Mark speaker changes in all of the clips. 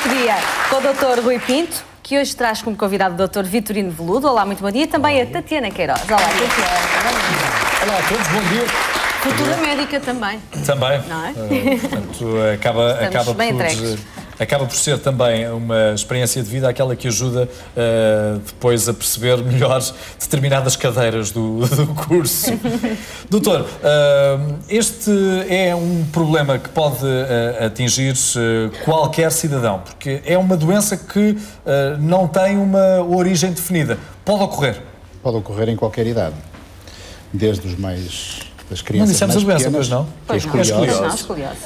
Speaker 1: Ortopedia com o Dr. Rui Pinto, que hoje traz como convidado o Dr. Vitorino Veludo. Olá, muito bom dia. E também a Tatiana Queiroz. Olá, Tatiana.
Speaker 2: Olá a todos, bom dia.
Speaker 1: Futura médica também.
Speaker 2: Também.
Speaker 1: Não é?
Speaker 2: Portanto, acaba por ser também uma experiência de vida aquela que ajuda depois a perceber melhor determinadas cadeiras do curso. Doutor, este é um problema que pode atingir qualquer cidadão, porque é uma doença que não tem uma origem definida. Pode ocorrer?
Speaker 3: Pode ocorrer em qualquer idade, desde os mais... das crianças
Speaker 2: não dissemos
Speaker 3: mais
Speaker 2: a doença,
Speaker 3: pequenas,
Speaker 2: pois não?
Speaker 1: Pois
Speaker 2: não, escoliose.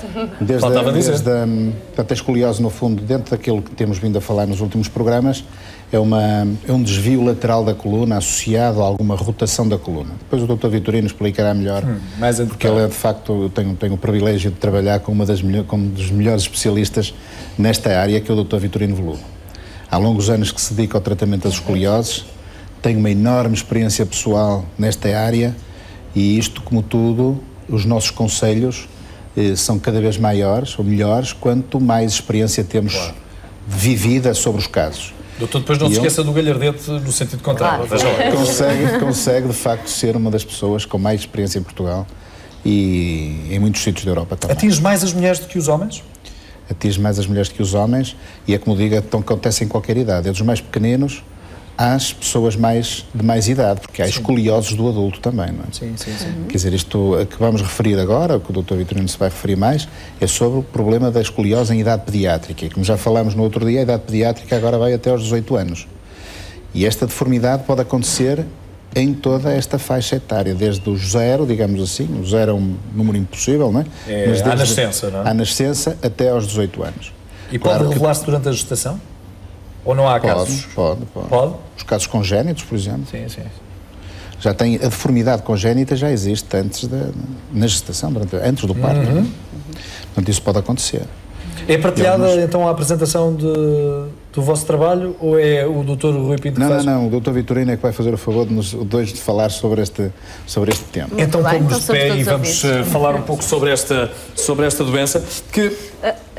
Speaker 3: Portanto, a escoliose, no fundo, dentro daquilo que temos vindo a falar nos últimos programas, é um desvio lateral da coluna associado a alguma rotação da coluna. Depois o Dr. Vitorino explicará melhor, porque ele é, de facto, eu tenho o privilégio de trabalhar com um dos melhores especialistas nesta área, que é o Dr. Vitorino Veludo. Há longos anos que se dedica ao tratamento das escolioses, tem uma enorme experiência pessoal nesta área. E isto, como tudo, os nossos conselhos são cada vez maiores ou melhores quanto mais experiência temos vivida sobre os casos.
Speaker 2: Doutor, depois não se esqueça do galhardete no sentido contrário.
Speaker 3: Consegue, de facto, ser uma das pessoas com mais experiência em Portugal e em muitos sítios da Europa também.
Speaker 2: Atinge mais as mulheres do que os homens?
Speaker 3: Atinge mais as mulheres do que os homens e é como digo, então, acontece em qualquer idade, desde os mais pequeninos às pessoas de mais idade, porque há escolioses do adulto também, não é?
Speaker 2: Sim.
Speaker 3: Quer dizer, isto que vamos referir agora, o que o Dr. Vitorino se vai referir mais, é sobre o problema da escoliose em idade pediátrica. E como já falámos no outro dia, a idade pediátrica agora vai até aos 18 anos. E esta deformidade pode acontecer em toda esta faixa etária, desde o zero, digamos assim, o zero é um número impossível, não é?
Speaker 2: Mas à nascença, não é?
Speaker 3: À nascença até aos 18 anos.
Speaker 2: E pode revelar-se durante a gestação? Ou não há casos?
Speaker 3: Pode. Os casos congénitos, por exemplo.
Speaker 2: Sim.
Speaker 3: Já tem a deformidade congénita, já existe na gestação, antes do parto. Portanto, isso pode acontecer.
Speaker 2: É partilhada então a apresentação do vosso trabalho ou é o Dr. Rui Pinto que faz?
Speaker 3: Não, o Dr. Vitorino é que vai fazer o favor de nos dois de falar sobre este tema.
Speaker 2: Então pomos de pé e vamos falar um pouco sobre esta doença que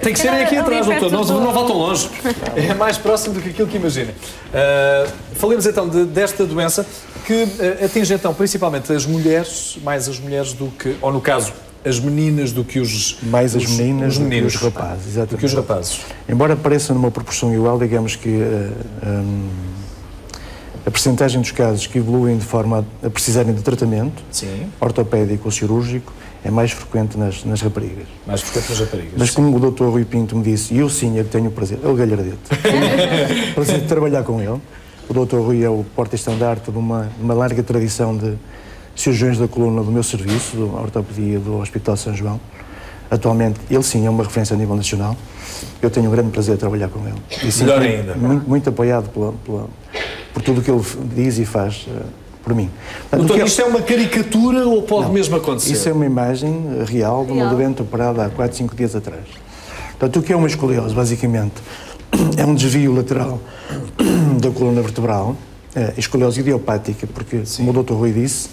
Speaker 2: tem que ser aqui atrás, doutor, não vá tão longe. É mais próximo do que aquilo que imagina. Falemos então desta doença que atinge então principalmente as mulheres, mais as mulheres do que, ou no caso, as meninas do que os...
Speaker 4: Mais as meninas do que os rapazes, exatamente.
Speaker 2: Do que os rapazes.
Speaker 4: Embora pareça numa proporção igual, digamos que a percentagem dos casos que evoluem de forma a precisarem de tratamento, ortopédico ou cirúrgico, é mais frequente nas raparigas.
Speaker 2: Mais frequente nas raparigas.
Speaker 4: Mas como o Dr. Rui Pinto me disse, e eu sim é que tenho o prazer, é o galhardete, o prazer de trabalhar com ele. O Dr. Rui é o porta-estandarte de uma larga tradição de cirurgiões da coluna do meu serviço, da ortopedia do Hospital São João. Atualmente, ele sim é uma referência a nível nacional. Eu tenho um grande prazer de trabalhar com ele. E sim,
Speaker 2: melhor ainda.
Speaker 4: Muito apoiado por tudo o que ele diz e faz por mim. Portanto,
Speaker 2: doutor, isto é uma caricatura ou pode mesmo acontecer?
Speaker 4: Isso é uma imagem real de uma doente operada há 4, 5 dias atrás. Portanto, o que é uma escoliose, basicamente, é um desvio lateral da coluna vertebral, escoliose idiopática, porque, como o Dr. Rui disse,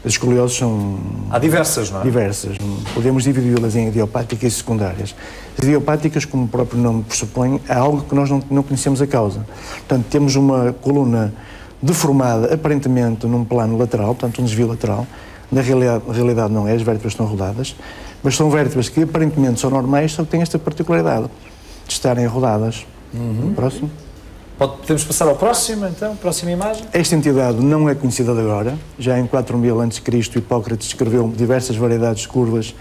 Speaker 4: as escolioses são...
Speaker 2: Há diversas, não é?
Speaker 4: Diversas. Podemos dividi-las em idiopáticas e secundárias. As idiopáticas, como o próprio nome pressupõe, é algo que nós não conhecemos a causa. Portanto, temos uma coluna deformada, aparentemente, num plano lateral, portanto, um desvio lateral. Na realidade não é, as vértebras estão rodadas, mas são vértebras que aparentemente são normais, só que têm esta particularidade de estarem rodadas. Próximo.
Speaker 2: Podemos passar ao próximo, então? Próxima imagem.
Speaker 4: Esta entidade não é conhecida de agora. Já em 4000 a.C., Hipócrates descreveu diversas variedades de curvas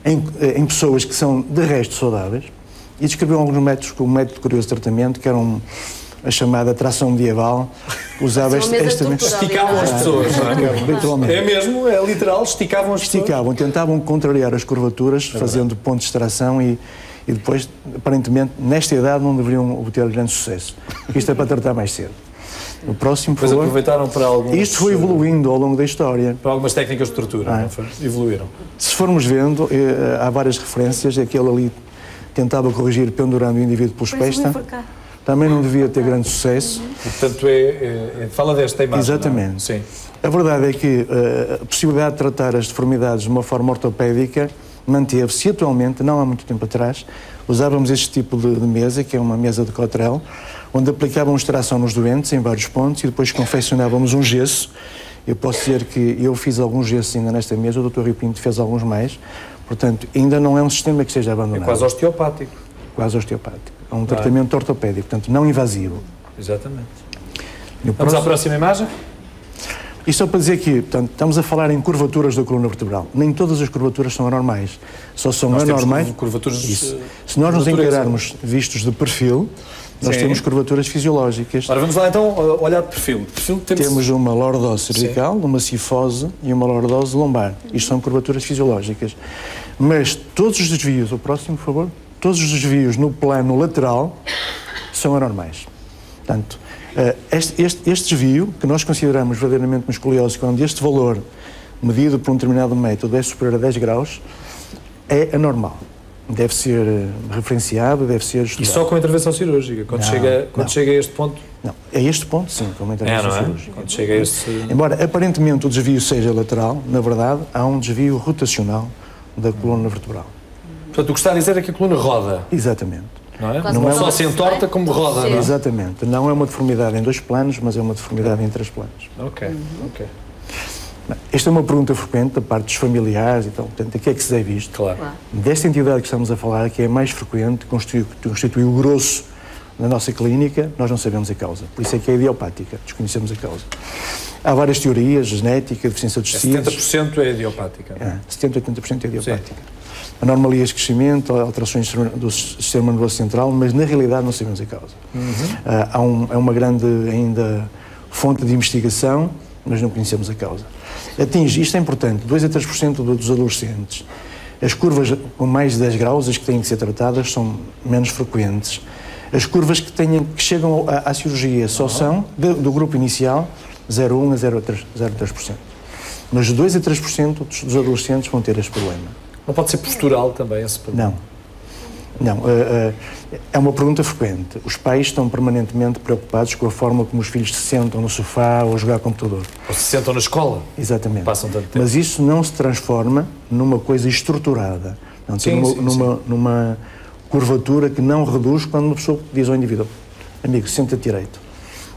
Speaker 4: em pessoas que são, de resto, saudáveis e descreveu alguns métodos, como o método curioso de tratamento, que era a chamada tração medieval, que usava
Speaker 2: esticavam as pessoas, não é?
Speaker 4: Literalmente.
Speaker 2: É mesmo, é literal, esticavam as pessoas.
Speaker 4: Tentavam contrariar as curvaturas, fazendo pontos de extração e depois, aparentemente, nesta idade não deveriam obter grande sucesso. Isto é para tratar mais cedo. O próximo, por favor.
Speaker 2: Aproveitaram para alguns...
Speaker 4: Isto foi evoluindo ao longo da história.
Speaker 2: Para algumas técnicas de tortura, não foi? Evoluíram.
Speaker 4: Se formos vendo, há várias referências. Aquele ali tentava corrigir pendurando o indivíduo pelos pés. Também não devia ter grande sucesso.
Speaker 2: Portanto, fala desta imagem.
Speaker 4: Exatamente.
Speaker 2: Não? Sim.
Speaker 4: A verdade é que a possibilidade de tratar as deformidades de uma forma ortopédica manteve-se e atualmente, não há muito tempo atrás, usávamos este tipo de mesa, que é uma mesa de Cottrell, onde aplicávamos tração nos doentes em vários pontos e depois confeccionávamos um gesso. Eu posso dizer que eu fiz alguns gessos ainda nesta mesa, o Dr. Rui Pinto fez alguns mais, portanto, ainda não é um sistema que seja abandonado.
Speaker 5: É quase osteopático.
Speaker 4: Quase osteopático. É um tratamento ortopédico, portanto, não invasivo.
Speaker 5: Exatamente. Vamos à próxima imagem?
Speaker 4: Isto só para dizer que, portanto, estamos a falar em curvaturas da coluna vertebral. Nem todas as curvaturas são anormais. Só são anormais.
Speaker 5: Curvaturas.
Speaker 4: Se nós nos encararmos vistos de perfil, nós temos curvaturas fisiológicas.
Speaker 5: Ora, vamos lá então olhar de perfil.
Speaker 4: Temos uma lordose cervical, uma cifose e uma lordose lombar. Isto são curvaturas fisiológicas. Mas todos os desvios, o próximo, por favor, todos os desvios no plano lateral são anormais. Portanto, este desvio, que nós consideramos verdadeiramente uma escoliose, quando este valor, medido por um determinado método, é superior a 10 graus, é anormal. Deve ser referenciado, deve ser estudado.
Speaker 5: E só com intervenção cirúrgica? Quando chega a este ponto?
Speaker 4: Não, a este ponto sim, com uma intervenção cirúrgica.
Speaker 5: Quando chega a este...
Speaker 4: Embora aparentemente o desvio seja lateral, na verdade há um desvio rotacional da coluna vertebral.
Speaker 5: Portanto, o que está a dizer é que a coluna roda.
Speaker 4: Exatamente.
Speaker 5: Não é? Não só se entorta como roda. Não é?
Speaker 4: Exatamente. Não é uma deformidade em 2 planos, mas é uma deformidade em 3 planos.
Speaker 5: Ok.
Speaker 4: Esta é uma pergunta frequente da parte dos familiares e tal. Portanto, a que é que se deve isto?
Speaker 5: Claro.
Speaker 4: Desta entidade que estamos a falar, que é mais frequente, constitui o grosso da nossa clínica, nós não sabemos a causa. Por isso é que é idiopática, desconhecemos a causa. Há várias teorias, genética, deficiência dos tecidos.
Speaker 5: 70% é idiopática.
Speaker 4: 70% a 80% é idiopática. Anomalias de crescimento, alterações do sistema nervoso central, mas na realidade não sabemos a causa. É uma grande ainda fonte de investigação, mas não conhecemos a causa. Isto é importante, 2 a 3% dos adolescentes. As curvas com mais de 10 graus, as que têm que ser tratadas, são menos frequentes. As curvas que chegam à cirurgia só são, do grupo inicial, 0,1 a 0,3%. Mas 2 a 3% dos adolescentes vão ter este problema.
Speaker 5: Não pode ser postural também esse problema?
Speaker 4: Não. É uma pergunta frequente. Os pais estão permanentemente preocupados com a forma como os filhos se sentam no sofá ou a jogar computador.
Speaker 5: Ou se sentam na escola.
Speaker 4: Exatamente.
Speaker 5: Passam tanto tempo.
Speaker 4: Mas isso não se transforma numa coisa estruturada. Numa curvatura que não reduz quando uma pessoa diz ao indivíduo: amigo, senta-te direito.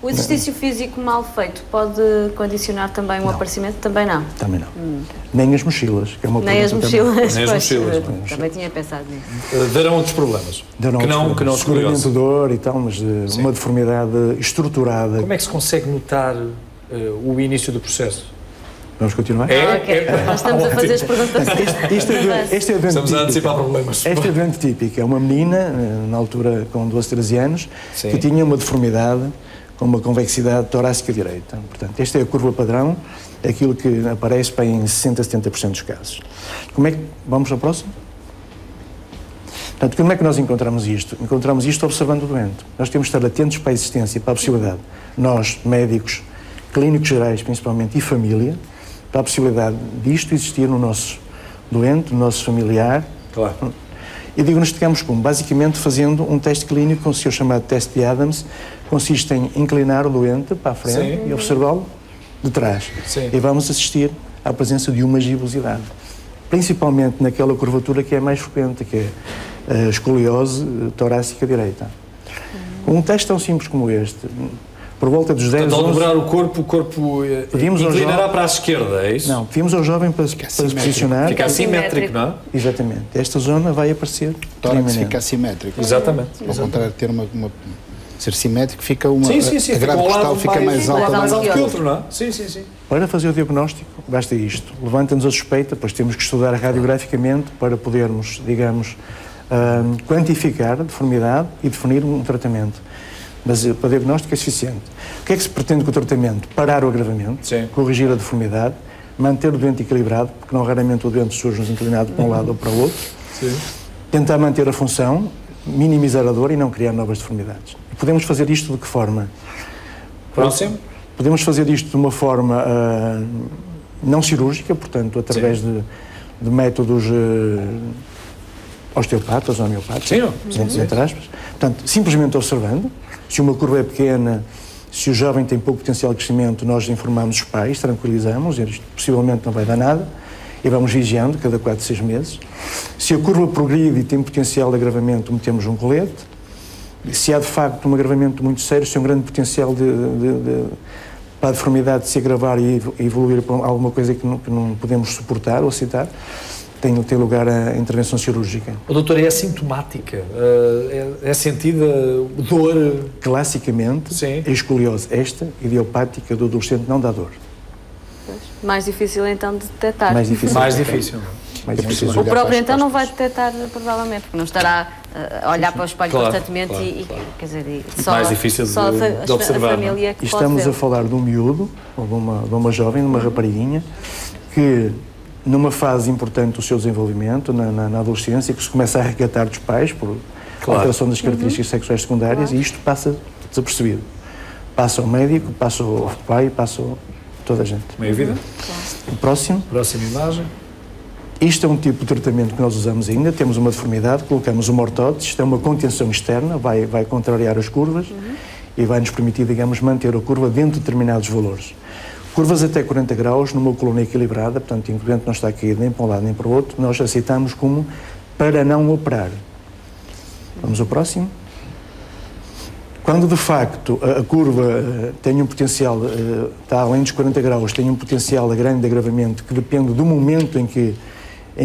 Speaker 1: O exercício físico mal feito pode condicionar também o aparecimento? Também não?
Speaker 4: Também não. Nem as mochilas, que é uma
Speaker 1: Nem as mochilas.
Speaker 5: Nem as mochilas.
Speaker 1: Também tinha pensado nisso.
Speaker 5: Darão outros problemas. Que não
Speaker 4: seguramente dor e tal, mas uma deformidade estruturada.
Speaker 5: Como é que se consegue notar o início do processo?
Speaker 4: Vamos continuar?
Speaker 1: Nós estamos a fazer as perguntas.
Speaker 4: Este é
Speaker 5: estamos a antecipar problemas.
Speaker 4: Esta é a doente típica. É uma menina, na altura com 12, 13 anos, que tinha uma deformidade com uma convexidade torácica direita. Portanto, esta é a curva padrão, aquilo que aparece para em 60% a 70% dos casos. Vamos ao próximo? Portanto, como é que nós encontramos isto? Encontramos isto observando o doente. Nós temos de estar atentos para a existência, para a possibilidade. Nós, médicos, clínicos gerais, principalmente, e família, para a possibilidade disto existir no nosso doente, no nosso familiar.
Speaker 5: Claro.
Speaker 4: E diagnosticamos como? Basicamente fazendo um teste clínico, com o seu chamado teste de Adams, consiste em inclinar o doente para a frente e observá-lo de trás. E vamos assistir à presença de uma gibosidade, principalmente naquela curvatura que é mais frequente, que é a escoliose torácica direita. Um teste tão simples como este, por volta dos 10 anos...
Speaker 5: Ao dobrar o corpo inclinará para a esquerda, é isso?
Speaker 4: Não, pedimos ao jovem para se posicionar...
Speaker 5: Fica assimétrico, não é?
Speaker 4: Exatamente. Esta zona vai aparecer...
Speaker 3: Tórax fica assimétrico.
Speaker 5: Exatamente.
Speaker 3: Ao contrário de ter ser simétrico, fica uma...
Speaker 5: Sim.
Speaker 3: A grade costal fica mais alta
Speaker 5: que o outro, não é? Sim.
Speaker 4: Para fazer o diagnóstico, basta isto. Levanta-nos a suspeita, depois temos que estudar radiograficamente para podermos, digamos, quantificar a deformidade e definir um tratamento. Mas para o diagnóstico é suficiente. O que é que se pretende com o tratamento? Parar o agravamento, corrigir a deformidade, manter o doente equilibrado, porque não raramente o doente surge-nos inclinado para um lado ou para o outro, tentar manter a função, minimizar a dor e não criar novas deformidades. E podemos fazer isto de que forma?
Speaker 5: Próximo.
Speaker 4: Podemos fazer isto de uma forma não cirúrgica, portanto, através de métodos osteopatas, homeopatas, entre aspas. Portanto, simplesmente observando. Se uma curva é pequena, se o jovem tem pouco potencial de crescimento, nós informamos os pais, tranquilizamos, isto possivelmente não vai dar nada, e vamos vigiando cada 4, 6 meses. Se a curva progride e tem potencial de agravamento, metemos um colete. Se há de facto um agravamento muito sério, se há um grande potencial para a deformidade de se agravar e evoluir para alguma coisa que não podemos suportar ou aceitar, tem lugar a intervenção cirúrgica.
Speaker 5: O doutor, é assintomática? É sentida dor?
Speaker 4: Classicamente,
Speaker 5: sim,
Speaker 4: a escoliose idiopática do adolescente não dá dor.
Speaker 1: Mais difícil então de detectar.
Speaker 4: Mais difícil.
Speaker 5: Mais difícil.
Speaker 1: O próprio então não vai detectar provavelmente, porque não estará a olhar para o espelho constantemente quer dizer, só,
Speaker 5: mais difícil
Speaker 1: só
Speaker 5: de observar.
Speaker 1: A família que
Speaker 4: estamos a falar de um miúdo, ou de uma jovem, de uma rapariguinha, que numa fase importante do seu desenvolvimento, na adolescência, que se começa a recatar dos pais por alteração das características sexuais secundárias, e isto passa desapercebido. Passa ao médico, passa ao pai, passa a toda a gente.
Speaker 5: Meia vida.
Speaker 4: O próximo.
Speaker 5: Próxima imagem.
Speaker 4: Isto é um tipo de tratamento que nós usamos ainda. Temos uma deformidade, colocamos uma ortótese, isto é uma contenção externa, vai contrariar as curvas e vai nos permitir, digamos, manter a curva dentro de determinados valores. Curvas até 40 graus, numa coluna equilibrada, portanto, enquanto não está caído nem para um lado nem para o outro, nós aceitamos como para não operar. Vamos ao próximo. Quando, de facto, a curva tem um potencial, está além dos 40 graus, tem um potencial de grande agravamento que depende do momento em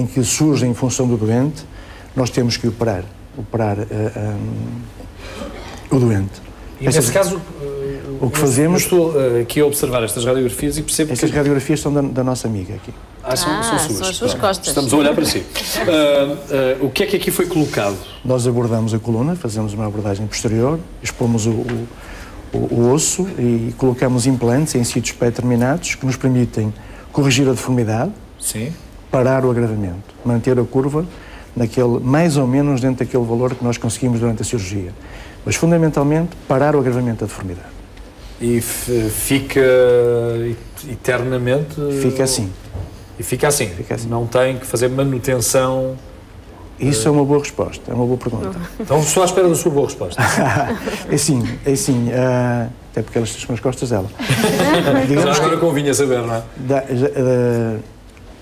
Speaker 4: que surge em função do doente, nós temos que operar o doente.
Speaker 5: E nesse caso,
Speaker 4: o que fazemos...
Speaker 5: Estou aqui a observar estas radiografias e percebo
Speaker 4: Estas radiografias são da nossa amiga aqui.
Speaker 5: São suas.
Speaker 1: São as suas costas.
Speaker 5: Estamos a olhar para si. O que é que aqui foi colocado?
Speaker 4: Nós abordamos a coluna, fazemos uma abordagem posterior, expomos o osso e colocamos implantes em sítios pré-determinados que nos permitem corrigir a deformidade,
Speaker 5: sim,
Speaker 4: parar o agravamento, manter a curva mais ou menos dentro daquele valor que nós conseguimos durante a cirurgia. Mas, fundamentalmente, parar o agravamento da deformidade.
Speaker 5: E fica eternamente...
Speaker 4: Fica assim.
Speaker 5: E fica assim? Não tem que fazer manutenção...
Speaker 4: Isso é uma boa resposta, é uma boa pergunta.
Speaker 5: Então estou à espera da sua boa resposta.
Speaker 4: É assim, até porque elas estão nas costas dela.
Speaker 5: Já agora convinha saber, não é?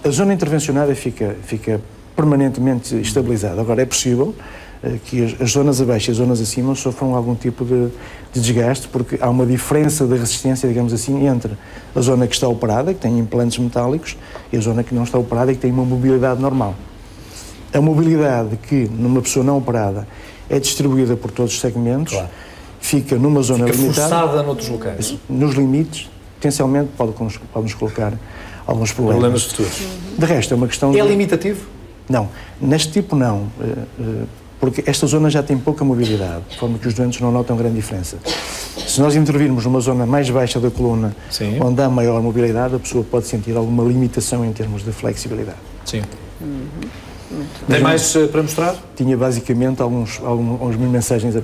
Speaker 4: A zona intervencionada fica permanentemente estabilizada. Agora, é possível que as zonas abaixo e as zonas acima sofram algum tipo de desgaste, porque há uma diferença de resistência, digamos assim, entre a zona que está operada, que tem implantes metálicos, e a zona que não está operada e que tem uma mobilidade normal. A mobilidade que, numa pessoa não operada, é distribuída por todos os segmentos, fica numa zona limitada.
Speaker 5: Forçada noutros locais.
Speaker 4: Nos limites, potencialmente, pode-nos colocar alguns problemas
Speaker 5: futuros.
Speaker 4: De resto, é uma questão
Speaker 5: É limitativo?
Speaker 4: Não. Neste tipo, não. Porque esta zona já tem pouca mobilidade, de forma que os doentes não notam grande diferença. Se nós intervirmos numa zona mais baixa da coluna, sim, onde há maior mobilidade, a pessoa pode sentir alguma limitação em termos de flexibilidade.
Speaker 5: Sim. Tem mais para mostrar?
Speaker 4: Tinha basicamente algumas mensagens a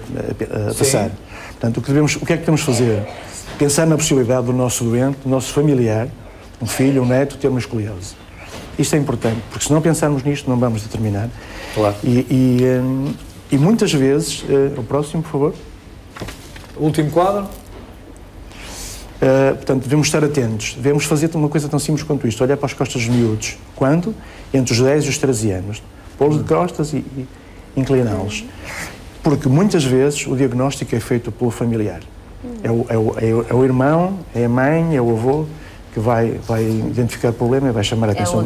Speaker 4: passar. Portanto, o que é que temos de fazer? Pensar na possibilidade do nosso doente, do nosso familiar, um filho, um neto, ter uma escoliose. Isto é importante, porque se não pensarmos nisto, não vamos determinar.
Speaker 5: Claro.
Speaker 4: E muitas vezes... o próximo, por favor.
Speaker 5: Último quadro.
Speaker 4: Portanto, devemos estar atentos. Devemos fazer uma coisa tão simples quanto isto. Olhar para as costas dos miúdos. Quando? Entre os 10 e os 13 anos. Pô-los de costas e incliná-los. Porque muitas vezes o diagnóstico é feito pelo familiar. É o irmão, é a mãe, é o avô que vai identificar o problema e vai chamar a atenção.